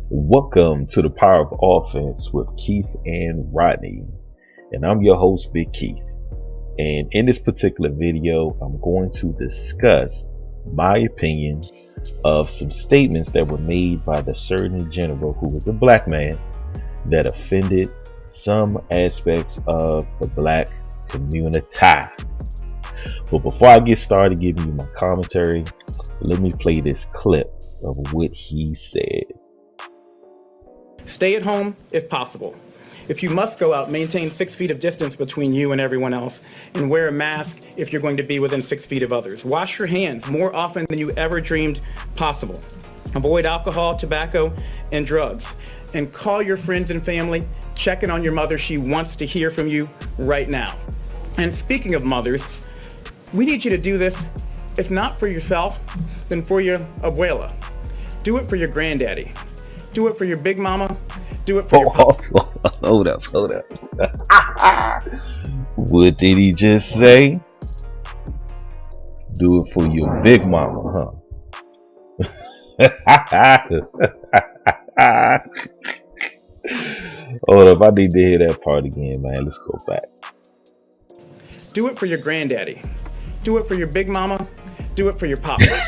Welcome to the Power of Offense with Keith and Rodney. And I'm your host, Big Keith. And in this particular video, I'm going to discuss my opinion of some statements that were made by the Surgeon General, who was a black man, that offended some aspects of the black communitah. But before I get started giving you my commentary, let me play this clip of what he said. Stay at home if possible. If you must go out, maintain 6 feet of distance between you and everyone else, and wear a mask if you're going to be within 6 feet of others. Wash your hands more often than you ever dreamed possible. Avoid alcohol, tobacco, and drugs. And call your friends and family. Check in on your mother. She wants to hear from you right now. And speaking of mothers, we need you to do this, if not for yourself, then for your abuela. Do it for your granddaddy. Do it for your big mama. Do it for your papa. Hold up. What did he just say? Do it for your big mama, huh? Hold up, I need to hear that part again, man. Let's go back. Do it for your granddaddy. Do it for your big mama. Do it for your papa.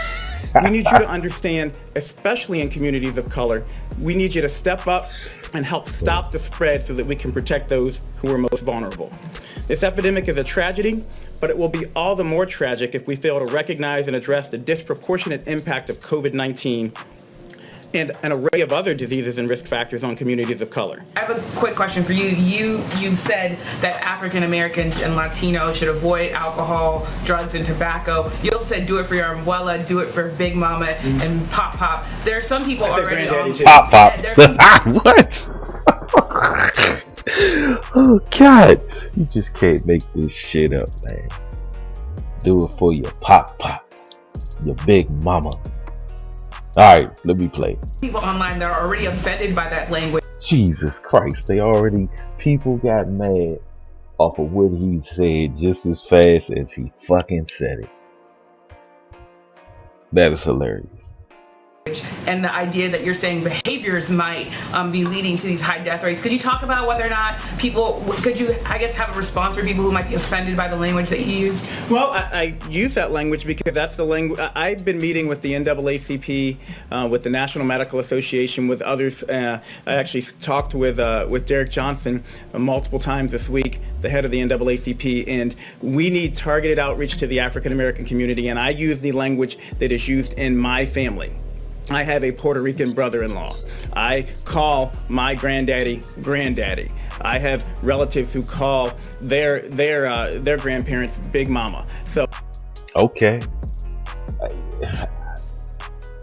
We need you to understand, especially in communities of color, we need you to step up and help stop the spread so that we can protect those who are most vulnerable. This epidemic is a tragedy, but it will be all the more tragic if we fail to recognize and address the disproportionate impact of COVID-19 and an array of other diseases and risk factors on communities of color. I have a quick question for you. You said that African Americans and Latinos should avoid alcohol, drugs, and tobacco. You also said do it for your abuela, do it for Big Mama and Pop. There are some people already on Pop. What? Oh God, you just can't make this shit up, man. Do it for your Pop, your Big Mama. Alright, let me play. People online that are already offended by that language. Jesus Christ, people got mad off of what he said just as fast as he fucking said it. That is hilarious. And the idea that you're saying behaviors might be leading to these high death rates. Could you talk about whether or not could you, I guess, have a response for people who might be offended by the language that you used? Well, I use that language because that's the language. I've been meeting with the NAACP, with the National Medical Association, with others. I actually talked with Derek Johnson multiple times this week, the head of the NAACP, and we need targeted outreach to the African American community, and I use the language that is used in my family. I have a Puerto Rican brother-in-law. I call my granddaddy. I have relatives who call their grandparents Big Mama. So okay.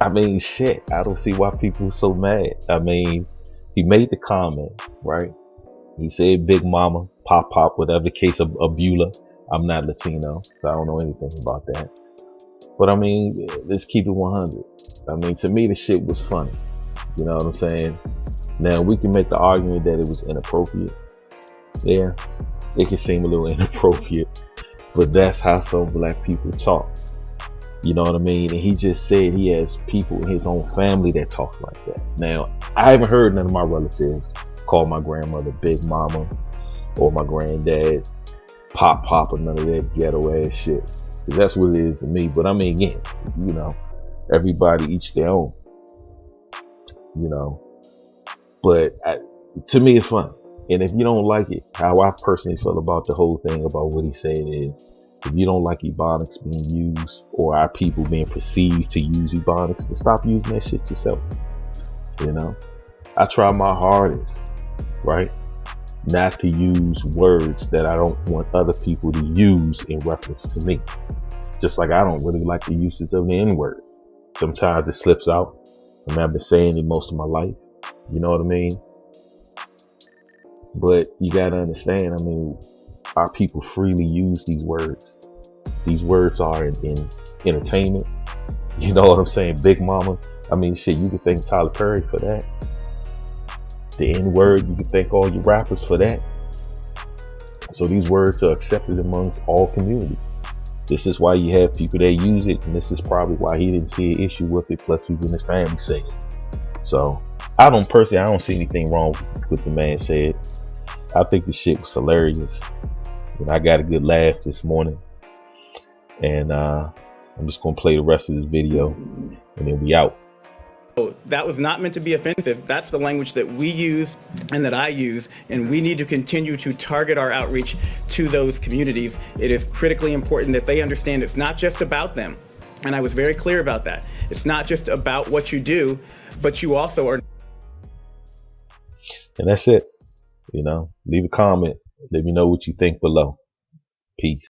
I mean, shit. I don't see why people are so mad. I mean, he made the comment, right? He said Big Mama, Pop, whatever the case of Abula. I'm not Latino, so I don't know anything about that. But I mean, let's keep it 100. I mean, to me, the shit was funny. You know what I'm saying? Now, we can make the argument that it was inappropriate. Yeah, it can seem a little inappropriate, but that's how some black people talk. You know what I mean? And he just said he has people in his own family that talk like that. Now, I haven't heard none of my relatives call my grandmother Big Mama or my granddad Pop or none of that ghetto ass shit. Because that's what it is to me. But I mean, again, you know, everybody each their own, you know, but to me it's fun. And if you don't like it, how I personally feel about the whole thing about what he said is, if you don't like Ebonics being used or our people being perceived to use Ebonics, then stop using that shit yourself. You know, I try my hardest, right, not to use words that I don't want other people to use in reference to me. Just like I don't really like the usage of the N-word. Sometimes it slips out. I mean, I've been saying it most of my life. You know what I mean? But you gotta understand, I mean, our people freely use these words. These words are in entertainment. You know what I'm saying? Big Mama. I mean, shit, you could thank Tyler Perry for that. The N-word, you could thank all your rappers for that. So these words are accepted amongst all communities. This is why you have people that use it, and this is probably why he didn't see an issue with it, plus people in his family say it. So I don't see anything wrong with the man said. I think the shit was hilarious. And I got a good laugh this morning. And I'm just gonna play the rest of this video and then we out. That was not meant to be offensive. That's the language that we use and that I use, and we need to continue to target our outreach to those communities. It is critically important that they understand it's not just about them. And I was very clear about that. It's not just about what you do, but you also are. And that's it. You know, leave a comment. Let me know what you think below. Peace.